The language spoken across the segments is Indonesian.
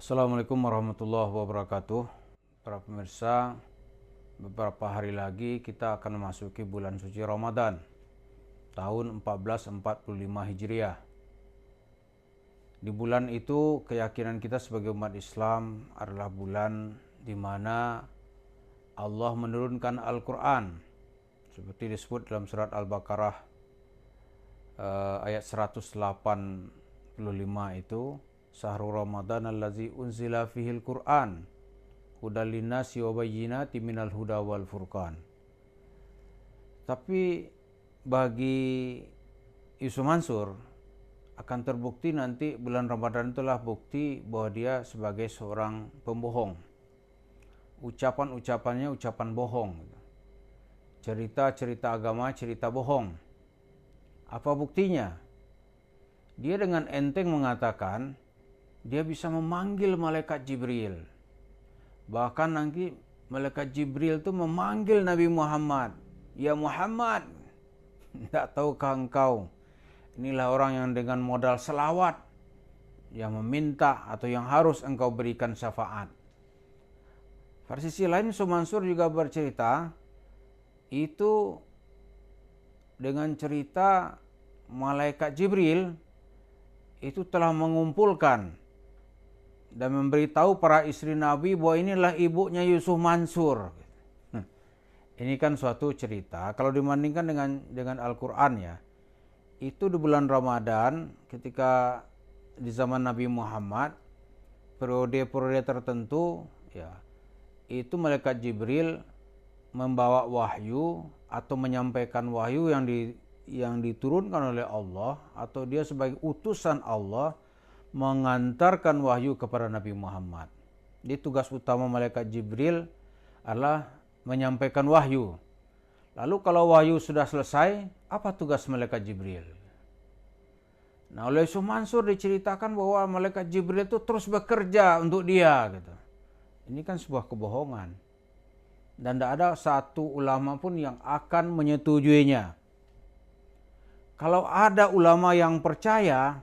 Assalamualaikum warahmatullahi wabarakatuh. Para pemirsa, beberapa hari lagi kita akan memasuki bulan suci Ramadan tahun 1445 Hijriah. Di bulan itu keyakinan kita sebagai umat Islam adalah bulan di mana Allah menurunkan Al-Quran seperti disebut dalam surat Al-Baqarah ayat 185 itu, Syahrul Ramadan allazi unzila fihil Qur'an hudal linnasi wa bayyinatin minal huda wal furqan. Tapi bagi Yusuf Mansur akan terbukti nanti bulan Ramadan itulah bukti bahwa dia sebagai seorang pembohong. Ucapan-ucapannya ucapan bohong. Cerita-cerita agama cerita bohong. Apa buktinya? Dia dengan enteng mengatakan dia bisa memanggil malaikat Jibril. Bahkan nanti malaikat Jibril itu memanggil Nabi Muhammad. Ya Muhammad, tidak tahukah engkau? Inilah orang yang dengan modal selawat yang meminta atau yang harus engkau berikan syafaat. Pada sisi lain Yusuf Mansur juga bercerita itu dengan cerita malaikat Jibril itu telah mengumpulkan dan memberitahu para istri Nabi bahwa inilah ibunya Yusuf Mansur. Ini kan suatu cerita. Kalau dibandingkan dengan Al-Quran ya, itu di bulan Ramadan ketika di zaman Nabi Muhammad, periode-periode tertentu ya, itu malaikat Jibril membawa wahyu atau menyampaikan wahyu yang diturunkan oleh Allah, atau dia sebagai utusan Allah mengantarkan wahyu kepada Nabi Muhammad. Jadi tugas utama malaikat Jibril adalah menyampaikan wahyu. Lalu kalau wahyu sudah selesai, apa tugas malaikat Jibril? Nah, oleh Yusuf Mansur diceritakan bahwa malaikat Jibril itu terus bekerja untuk dia gitu. Ini kan sebuah kebohongan. Dan tidak ada satu ulama pun yang akan menyetujuinya. Kalau ada ulama yang percaya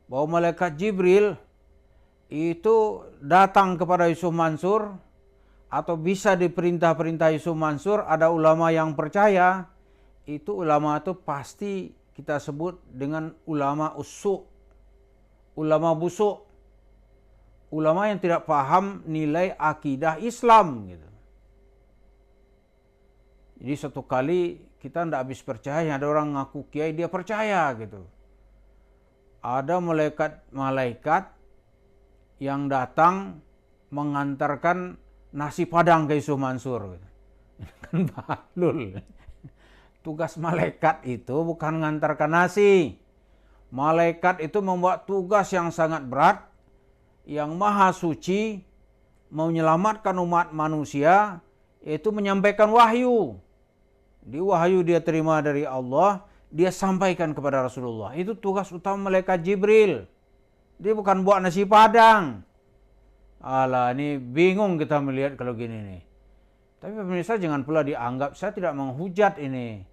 bahwa malaikat Jibril itu datang kepada Yusuf Mansur atau bisa diperintah-perintah Yusuf Mansur, ada ulama yang percaya, itu ulama itu pasti kita sebut dengan ulama usuk, ulama busuk, ulama yang tidak paham nilai akidah Islam gitu. Jadi satu kali kita tidak habis percaya, ada orang ngaku kiai dia percaya gitu. Ada malaikat yang datang mengantarkan nasi padang ke Yusuf Mansur. Kan bahlul. Tugas malaikat itu bukan mengantarkan nasi. Malaikat itu membuat tugas yang sangat berat, yang maha suci, menyelamatkan umat manusia, yaitu menyampaikan wahyu. Di wahyu dia terima dari Allah, dia sampaikan kepada Rasulullah. Itu tugas utama malaikat Jibril. Dia bukan buat nasi padang. Alah, ini bingung kita melihat kalau gini nih. Tapi pemirsa jangan pula dianggap saya tidak menghujat ini.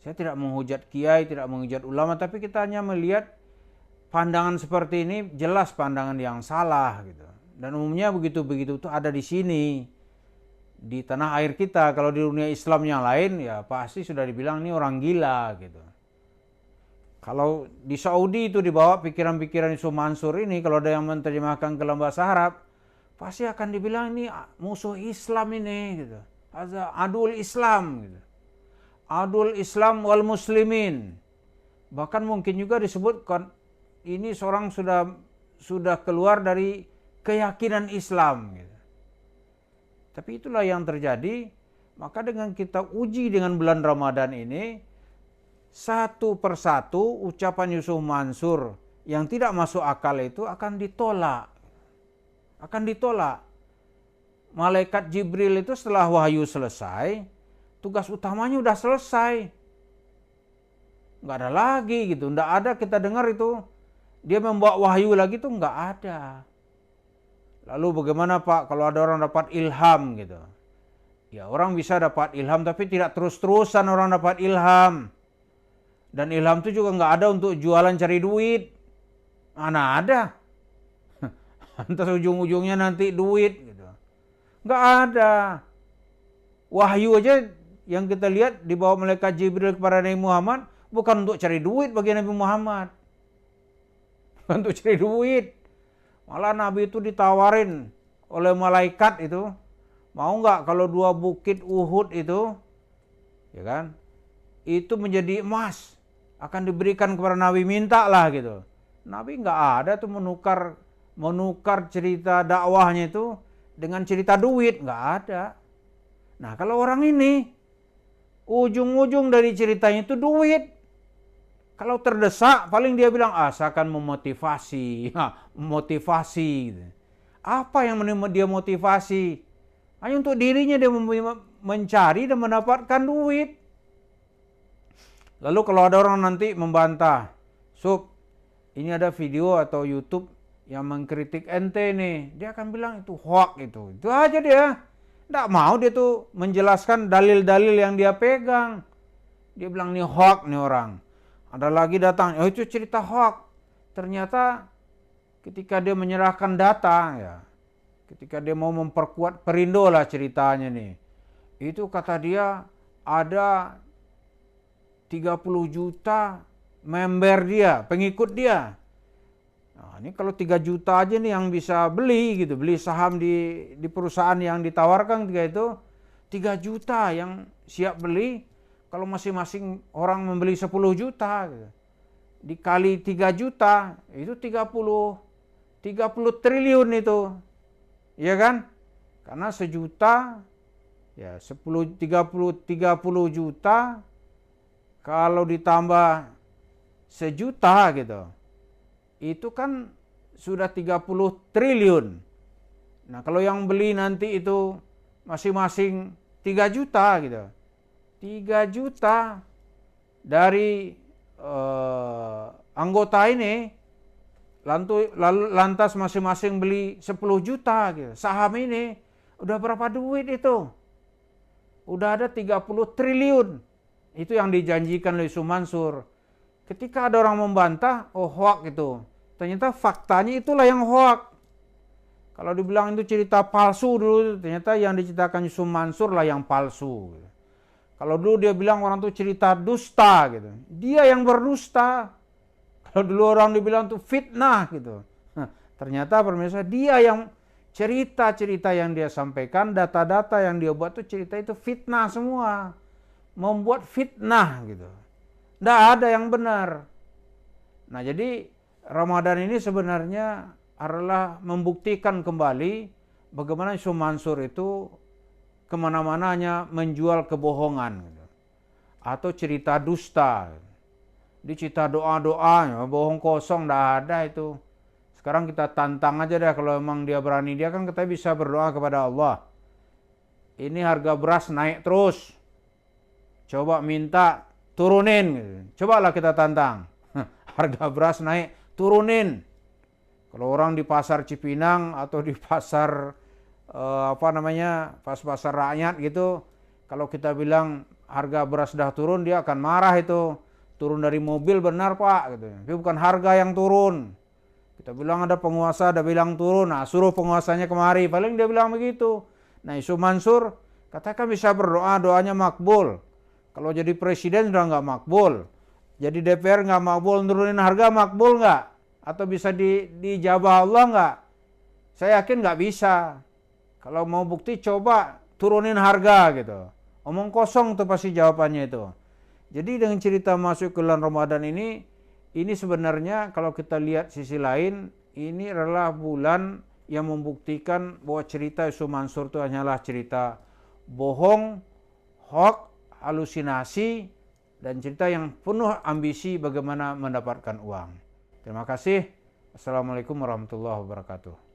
Saya tidak menghujat kiai, tidak menghujat ulama, tapi kita hanya melihat pandangan seperti ini jelas pandangan yang salah gitu. Dan umumnya begitu-begitu itu ada di sini. Di tanah air kita, kalau di dunia Islam yang lain ya pasti sudah dibilang ini orang gila gitu. Kalau di Saudi itu dibawa pikiran-pikiran Yusuf Mansur ini, kalau ada yang menerjemahkan ke dalam bahasa Arab, pasti akan dibilang ini musuh Islam ini gitu. Adul Islam gitu. Adul Islam wal muslimin. Bahkan mungkin juga disebutkan ini seorang sudah keluar dari keyakinan Islam gitu. Tapi itulah yang terjadi. Maka dengan kita uji dengan bulan Ramadan ini, satu persatu ucapan Yusuf Mansur yang tidak masuk akal itu akan ditolak. Akan ditolak. Malaikat Jibril itu setelah wahyu selesai, tugas utamanya udah selesai. Nggak ada lagi gitu. Nggak ada kita dengar itu. Dia membawa wahyu lagi tuh nggak ada. Lalu bagaimana Pak kalau ada orang dapat ilham gitu? Ya orang bisa dapat ilham tapi tidak terus-terusan orang dapat ilham. Dan ilham itu juga nggak ada untuk jualan cari duit. Mana ada? Lantas ujung-ujungnya nanti duit gitu. Nggak ada. Wahyu aja yang kita lihat dibawa malaikat Jibril kepada Nabi Muhammad bukan untuk cari duit bagi Nabi Muhammad. Bukan untuk cari duit. Malah Nabi itu ditawarin oleh malaikat itu, mau nggak kalau 2 bukit Uhud itu, ya kan, itu menjadi emas, akan diberikan kepada Nabi, minta lah gitu. Nabi nggak ada tuh menukar cerita dakwahnya itu dengan cerita duit, nggak ada. Nah kalau orang ini ujung-ujung dari ceritanya itu duit. Kalau terdesak paling dia bilang saya akan memotivasi, motivasi. Gitu. Apa yang dia motivasi? Hanya untuk dirinya dia mencari dan mendapatkan duit. Lalu kalau ada orang nanti membantah, Sob, ini ada video atau YouTube yang mengkritik ente nih, dia akan bilang itu hoax itu. Itu aja dia. Nggak mau dia tuh menjelaskan dalil-dalil yang dia pegang. Dia bilang ini hoax nih orang. Ada lagi datang, itu cerita hoax. Ternyata ketika dia menyerahkan data, ya, ketika dia mau memperkuat Perindo lah ceritanya nih. Itu kata dia ada 30 juta member dia, pengikut dia. Nah, ini kalau 3 juta aja nih yang bisa beli gitu, beli saham di perusahaan yang ditawarkan itu 3 juta yang siap beli. Kalau masing-masing orang membeli 10 juta gitu. Dikali 3 juta itu 30 triliun itu. Iya kan? Karena sejuta ya 30 juta kalau ditambah sejuta gitu. Itu kan sudah 30 triliun. Nah, kalau yang beli nanti itu masing-masing 3 juta gitu. 3 juta dari anggota ini lantas masing-masing beli 10 juta gitu. Saham ini udah berapa duit itu? Udah ada 30 triliun. Itu yang dijanjikan oleh Mansur. Ketika ada orang membantah, hoax itu. Ternyata faktanya itulah yang hoax. Kalau dibilang itu cerita palsu dulu, ternyata yang diceritakan Yusuf Mansur lah yang palsu. Kalau dulu dia bilang orang itu cerita dusta gitu. Dia yang berdusta. Kalau dulu orang dibilang itu fitnah gitu. Ternyata pemirsa dia yang cerita-cerita yang dia sampaikan, data-data yang dia buat itu cerita itu fitnah semua. Membuat fitnah gitu. Tidak ada yang benar. Nah jadi Ramadan ini sebenarnya adalah membuktikan kembali bagaimana Yusuf Mansur itu kemana-mana hanya menjual kebohongan gitu. Atau cerita dusta. Cerita doa-doa, bohong kosong, tidak ada itu. Sekarang kita tantang aja deh kalau memang dia berani. Dia kan kita bisa berdoa kepada Allah. Ini harga beras naik terus. Coba minta turunin. Cobalah kita tantang. Harga beras naik, turunin. Kalau orang di pasar Cipinang atau di pasar pasar rakyat gitu, kalau kita bilang harga beras sudah turun, dia akan marah itu. Turun dari mobil benar Pak, gitu. Tapi bukan harga yang turun. Kita bilang ada penguasa, ada bilang turun, nah suruh penguasanya kemari, paling dia bilang begitu. Nah Yusuf Mansur katakan bisa berdoa, doanya makbul. Kalau jadi presiden sudah nggak makbul, jadi DPR nggak makbul, nurunin harga makbul nggak? Atau bisa dijabah Allah nggak? Saya yakin nggak bisa. Kalau mau bukti coba turunin harga gitu. Omong kosong tuh pasti jawabannya itu. Jadi dengan cerita masuk ke bulan Ramadan ini sebenarnya kalau kita lihat sisi lain, ini adalah bulan yang membuktikan bahwa cerita Yusuf Mansur itu hanyalah cerita bohong, hoax, halusinasi, dan cerita yang penuh ambisi bagaimana mendapatkan uang. Terima kasih. Assalamualaikum warahmatullahi wabarakatuh.